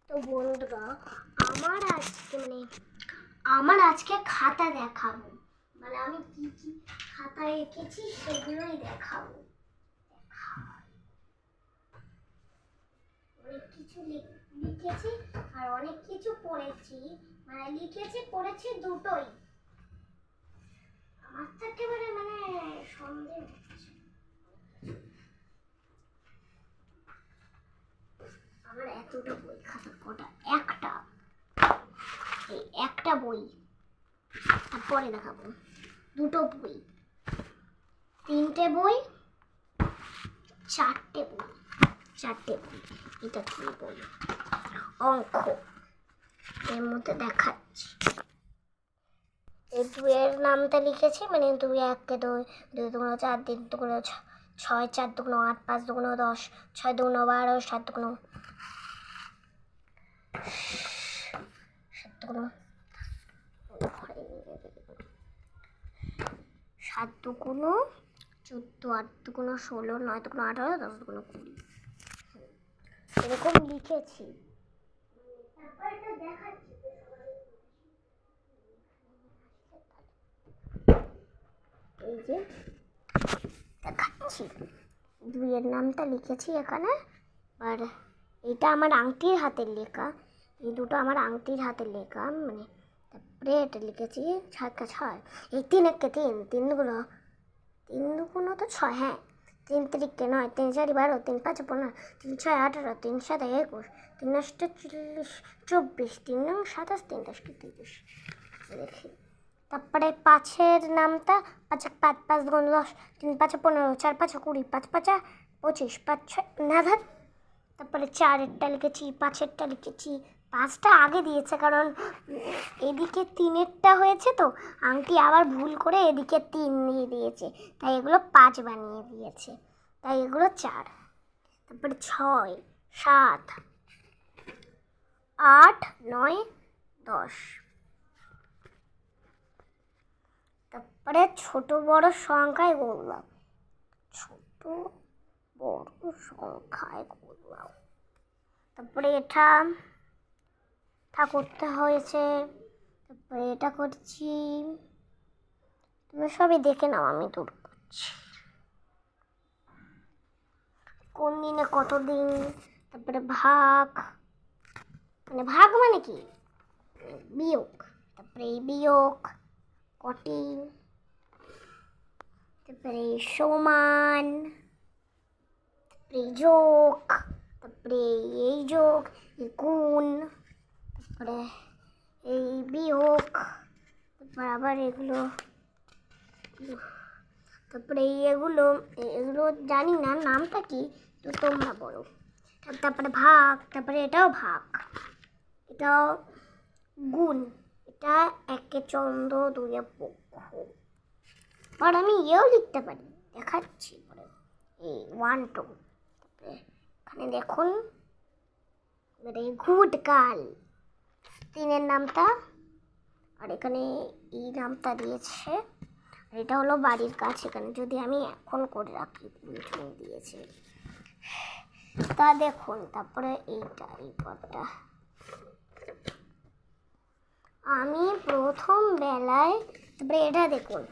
তো বন্ধুরা, আমার আজকে খাতা দেখাবো, মানে আমি কি কি খাতায় এঁকেছি সেগুলোই দেখাবো। অনেক কিছু লিখেছি আর অনেক কিছু পড়েছি, মানে লিখেছি পড়েছি দুটোই। আমার তো একেবারে সন্দেহ হচ্ছে। আমার এতটা বই খাতা কটা? একটা বই, তারপরে দেখাবো দুটো বই, তিনটে বই, চারটে বই। এটা কি বই? অঙ্ক। এর মধ্যে দেখাচ্ছি, এই দুইয়ের নামটা লিখেছি, মানে 2 1 2 2 2 4 3 2 6 4 2 8 5 2 10 6 2 12 7 2 7 2 14 8 2 16 9 2 18 10 2 20 এরকম লিখেছি। এই যে দেখাচ্ছি, দুইয়ের নামটা লিখেছি এখানে। আর এটা আমার আংটির হাতের লেখা, এই দুটো আমার আংটির হাতের লেখা, মানে তারপরে এটা লিখেছি 6 এই 3 1 3 3 2 তো 6, হ্যাঁ 3 3 9 3 4 12 3 5 15 3 6 18 3 7 21 3 8 40 24 3 9 27 3 10 30। দেখি তারপরে 5-এর নামটা 5 1 5 5 2 10 3 5 15 4 5 20 5 5 25 5 6 না ধর। তারপরে 4-এরটা লিখেছি, 5-এরটা লিখেছি। 5টা আগে দিয়েছে কারণ এদিকে 3-এরটা হয়েছে, তো আংটি আবার ভুল করে এদিকে 3 নিয়ে দিয়েছে, তাই এগুলো 5 বানিয়ে দিয়েছে, তাই এগুলো 4। তারপরে 6 7 8 9 10। তারপরে ছোট বড় সংখ্যায় বললাম, ছোট বড় সংখ্যায় বললাম। তারপরে এটা করতে হয়েছে, তারপরে এটা করছি, তুমি সবই দেখে নাও, আমি দূর করছি কোন দিনে কত দিন। তারপরে ভাগ, মানে কি বিয়োগ, তারপরে এই বিয়োগ কটি, তারপরে সমান, তারপরে যোগ, তারপরে এই যোগ, এই গুণ, তারপরে এই বিয়োগ, তারপর আবার এগুলো, তারপরে এগুলো জানি না নামটা কি, তো তোমরা বলো। তারপরে ভাগ, তারপরে এটাও ভাগ, এটাও গুণ, এটা 1 চন্দ্র 2 পক্ষ। আর আমি এও লিখতে পারি, দেখাচ্ছি পরে, এই 1 2। তারপরে এখানে দেখুন ঘুটকাল 3-এর নামটা, আর এখানে এই নামটা দিয়েছে। আর এটা হলো বাড়ির কাছে, এখানে যদি আমি এখন করে রাখি দিয়েছে, তা দেখুন। তারপরে এইটা, এই পদটা আমি প্রথম বেলায়, তারপরে এটা দেখুন,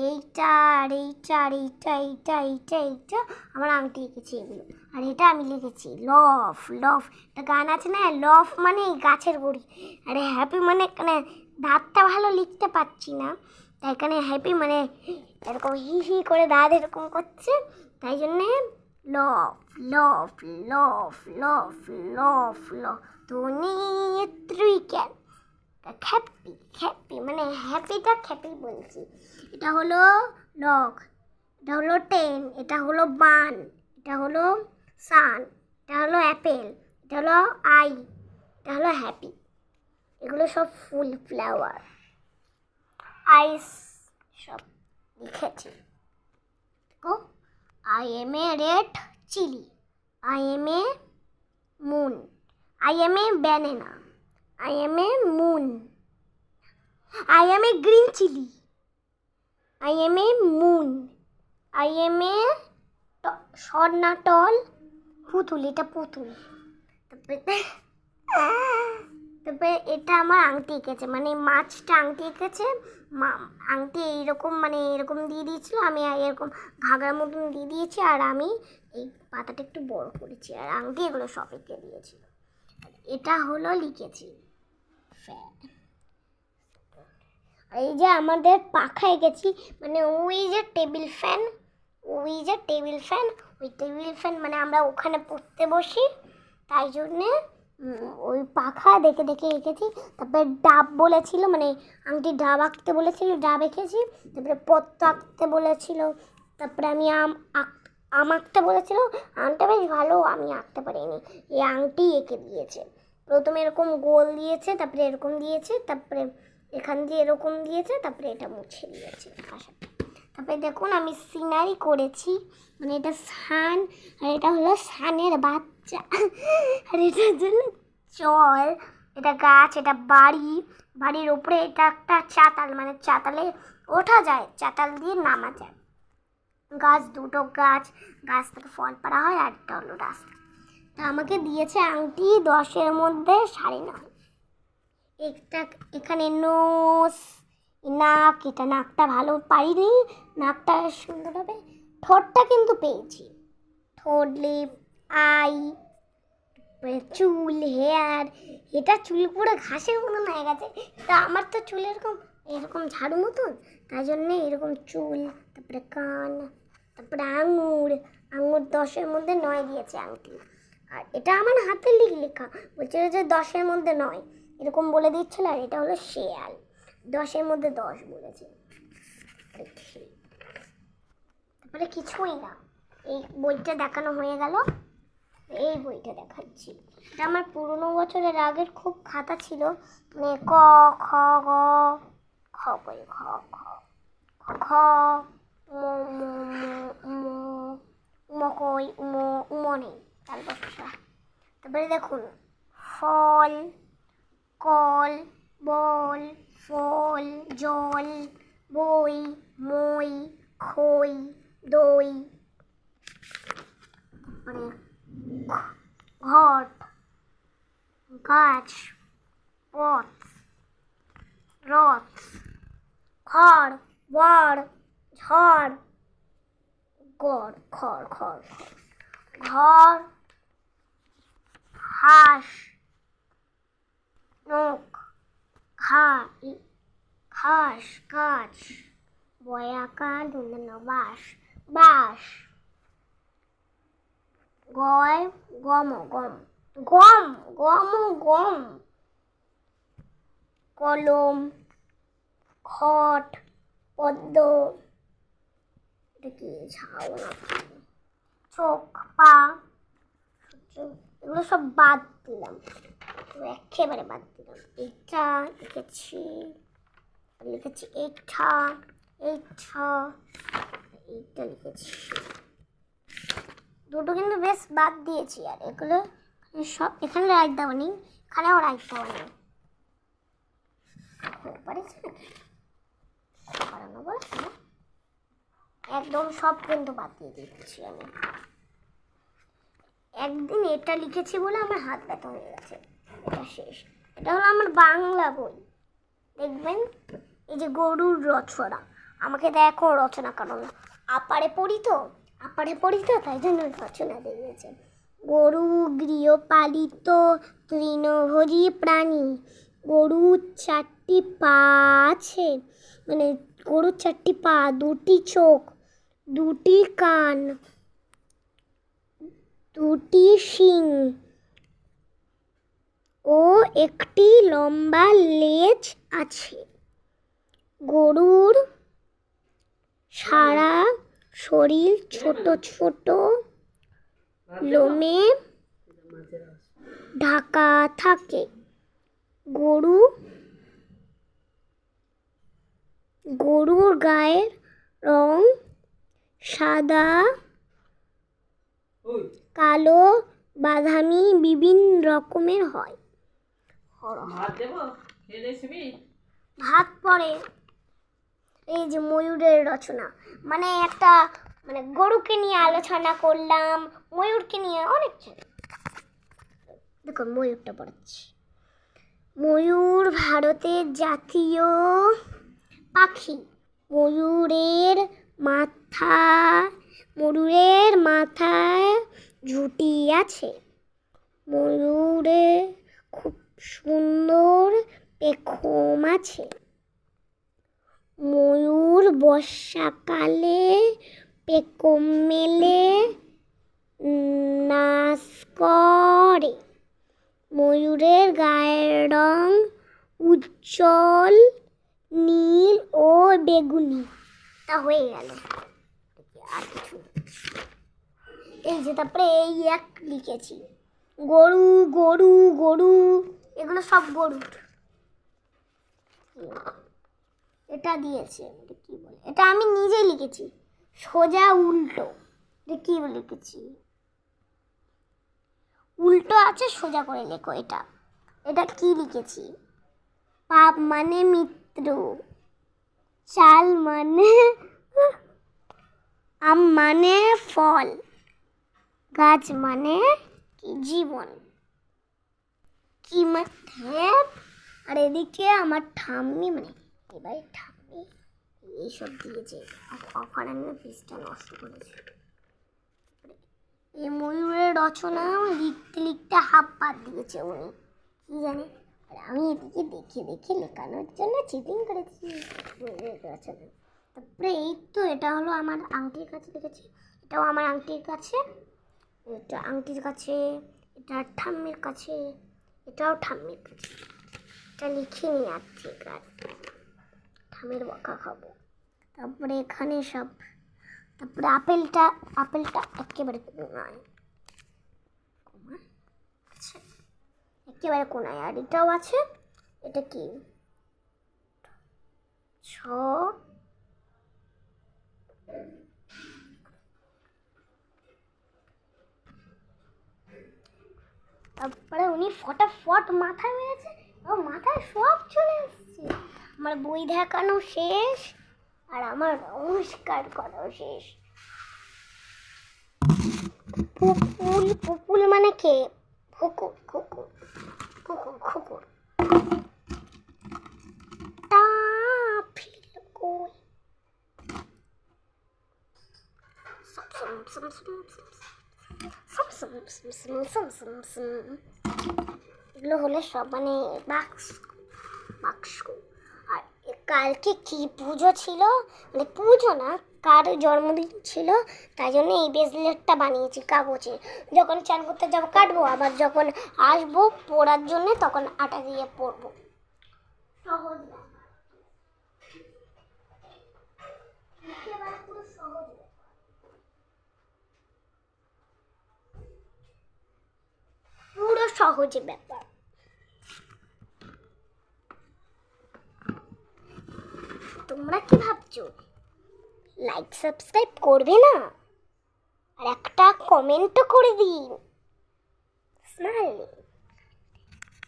এইটা আর এইটা আর এইটা এইটা এইটা এইটা আমার আংটি লিখেছি এগুলো। আর এটা আমি লিখেছি লফ। একটা গান আছে না, লফ মানে গাছের গুড়ি, আরে হ্যাপি মানে এখানে দাঁতটা ভালো লিখতে পারছি না, তাই এখানে হ্যাপি মানে এরকম হি করে দাঁত এরকম করছে, তাই জন্যে loaf loaf loaf loaf loaf loaf তুমি কেন খ্যাপি, মানে হ্যাপিটা খ্যাপি বলছি। এটা হলো লক, এটা হলো 10, এটা হলো বান, এটা হলো সান, এটা হলো অ্যাপেল, এটা হলো আই, এটা হলো হ্যাপি। এগুলো সব ফুল, ফ্লাওয়ার, আইস সব লিখেছি। দেখো, I am a red chilli, I am a moon, I am a banana, I am a moon. I am a green chili. I am a moon. I am a short না tall পুতুল, এটা পুতুল। তারপরে এটা আমার আংটি এঁকেছে, মানে মাছটা আংটি এঁকেছে, আংটি এইরকম মানে এরকম দিয়ে দিয়েছিল, আমি এরকম ঘাগড়ার মতন দিয়ে দিয়েছি, আর আমি এই পাতাটা একটু বড় করেছি, আর আংটি এগুলো সব এঁকে দিয়েছি। এটা হলো লিখেছি ফ্যান। এই যে আমাদের পাখা এঁকেছি, মানে ওই যে টেবিল ফ্যান, ওই টেবিল ফ্যান মানে আমরা ওখানে পড়তে বসি, তাই জন্যে ওই পাখা দেখে দেখে এঁকেছি। তারপরে ডাব বলেছিল, মানে আংটি ডাব আঁকতে বলেছিল, ডাব এঁকেছি। তারপরে পদ্ম আঁকতে বলেছিল, তারপরে আমি আম আঁকতে বলেছিল, আমটা বেশ ভালো আমি আঁকতে পারিনি, এই আংটি এঁকে দিয়েছে। প্রথমে এরকম গোল দিয়েছে, তারপরে এরকম দিয়েছে, তারপরে এখান দিয়ে এরকম দিয়েছে, তারপরে এটা মুছে দিয়েছে ভাষাটা। তারপরে দেখুন আমি সিনারি করেছি, মানে এটা সান, আর এটা হলো সানের বাচ্চা, আর এটা হলো জল, এটা গাছ, এটা বাড়ির উপরে এটা একটা চাতাল, মানে চাতালে ওঠা যায়, চাতাল দিয়ে নামা যায়, গাছ, দুটো গাছ থেকে ফল পাড়া হয়, আর একটা হলো রাস্তা। তা আমাকে দিয়েছে আংটি 10-এর মধ্যে 9.5। একটা এখানে নোস, নাক, এটা নাকটা ভালো পারিনি, নাকটা সুন্দর হবে। ঠোঁটটা কিন্তু পেয়েছি, ঠোঁট, লিপ, আই, চুল, হেয়ার, এটা চুল পুরো ঘাসের মতন হয়ে গেছে। তা আমার তো চুল এরকম ঝাড়ু মতন, তাই জন্যে এরকম চুল। তারপরে কান, তারপরে আঙুর 10-এর মধ্যে 9 দিয়েছে আংটি। আর এটা আমার হাতের লেখা, বলছিল যে 10-এর মধ্যে 9 এরকম বলে দিচ্ছিল। আর এটা হলো শেয়াল, 10-এর মধ্যে 10 বলেছে। তারপরে কিছুই না, এই বইটা দেখানো হয়ে গেল, এই বইটা দেখাচ্ছি। এটা আমার পুরোনো বছরের আগের খুব খাতা ছিল, মানে ক, খ, গ, খ করে খ, খ, খ, মকই, নেই, তারপরে দেখুন ফল, কল, বল, ফল, জল, বই, মই, খই, দই, তারপরে ঘট, গাছ, পথ, রথ, খড়, বড়, ঝড়, গড়, খড়, ঘর, হাঁস, নখ, ঘাস, গাছ, বয়াকার, বাঁশ, গম, কলম, খট, পদ্ম, এটা কি চোখ, পা, এগুলো সব বাদ দিলাম, একেবারে বাদ দিলাম। এটা লিখেছি এইটা লিখেছি, দুটো কিন্তু বেশ বাদ দিয়েছি। আর এগুলো সব এখানে রাইট দেওয়া নেই, এখানেও রাইট দেওয়া নেই, একদম সব কিন্তু বাদ দিয়ে দিচ্ছি আমি। একদিন এটা লিখেছি বলে আমার হাত ব্যথা হয়ে গেছে, এটা শেষ। এটা হলো আমার বাংলা বই, দেখবেন এই যে গরুর রচনা, আমাকে দেখো রচনা, কারণ আপারে পড়ি তো, তাই জন্য রচনা দিয়েছে। গরু গৃহপালিত তৃণভোজী প্রাণী, গরুর 4টি পা আছে, মানে গরুর 4টি পা, 2টি চোখ, 2টি কান, 2টি শিং ও একটি লম্বা লেজ আছে। গরুর সারা শরীর ছোট ছোট লোমে ঢাকা থাকে। গরুর গায়ের রং সাদা, কালো, বাদামি বিভিন্ন রকমের হয়। ভাত পড়ে। এই যে ময়ূরের রচনা, মানে একটা মানে গরুকে নিয়ে আলোচনা করলাম, ময়ূরকে নিয়ে অনেক। দেখো ময়ূরটা পড়াচ্ছি। ময়ূর ভারতের জাতীয় পাখি। ময়ূরের মাথায় ঝুঁটি আছে। ময়ূরে খুব সুন্দর পেখম আছে। ময়ূর বর্ষাকালে পেখম মেলে নাচ করে। ময়ূরের গায়ের রং উজ্জ্বল নীল ও বেগুনি। তা হয়ে গেল, আর কিছু এই যে তারপরে এই এক লিখেছি গরু গরু গরু, এগুলো সব গরুর। এটা দিয়েছে, কি বলে, এটা আমি নিজেই লিখেছি, সোজা উল্টো। এটা কি লিখেছি, উল্টো আছে, সোজা করে লেখো। এটা কি লিখেছি, পাপ মানে মিত্র, চাল মানে আম মানে ফল, গাছ মানে জীবন, কি মানে। আর এদিকে আমার ঠাম্মি, মানে এবার ঠাম্মি এইসব দিয়েছে, অফার আমি পিসটা নষ্ট করেছি। এই ময়ূরের রচনা লিখতে লিখতে হাফ পাত দিয়েছে উনি, কি জানি। আর আমি এদিকে দেখে দেখে লেখানোর জন্য চিটিং করেছি ময়ূরের রচনা। তারপরে এই তো এটা হলো আমার আংটির কাছে লিখেছি, এটাও আমার আংটির কাছে, এটা আংটির কাছে, এটা ঠাম্মির কাছে, এটাও ঠাম্মির কাছে। এটা লিখে নিয়ে আসছি, ঠাম্মির বকা খাবো। তারপরে এখানে সব, তারপরে আপেলটা একেবারে কোনায়, একেবারে কোনায়। আর এটাও আছে, এটা কি তারপরে উনি ফটাফট মাথায় মেরেছে, মাথায় সব চলে এসছে। আমার বই দেখানো শেষ, আর আমার নমস্কার করাও শেষ। পুপুল মানে কে, কুকুর কুকুর কুকুর কুকুর। এগুলো হলে সব মানে বাক্স। আর কালকে কি পুজো ছিল, মানে পুজো না, কার জন্মদিন ছিল, তাই জন্য এই ব্রেসলেটটা বানিয়েছি কাগজে। যখন চান করতে যাবো কাটবো, আবার যখন আসবো পরার জন্য তখন আটা দিয়ে পরবো। সহজ, পুরো সহজ ব্যাপার। তোমরা কি ভাবছো, লাইক সাবস্ক্রাইব করবে না, আর একটা কমেন্টও করে দিন। স্মাইল।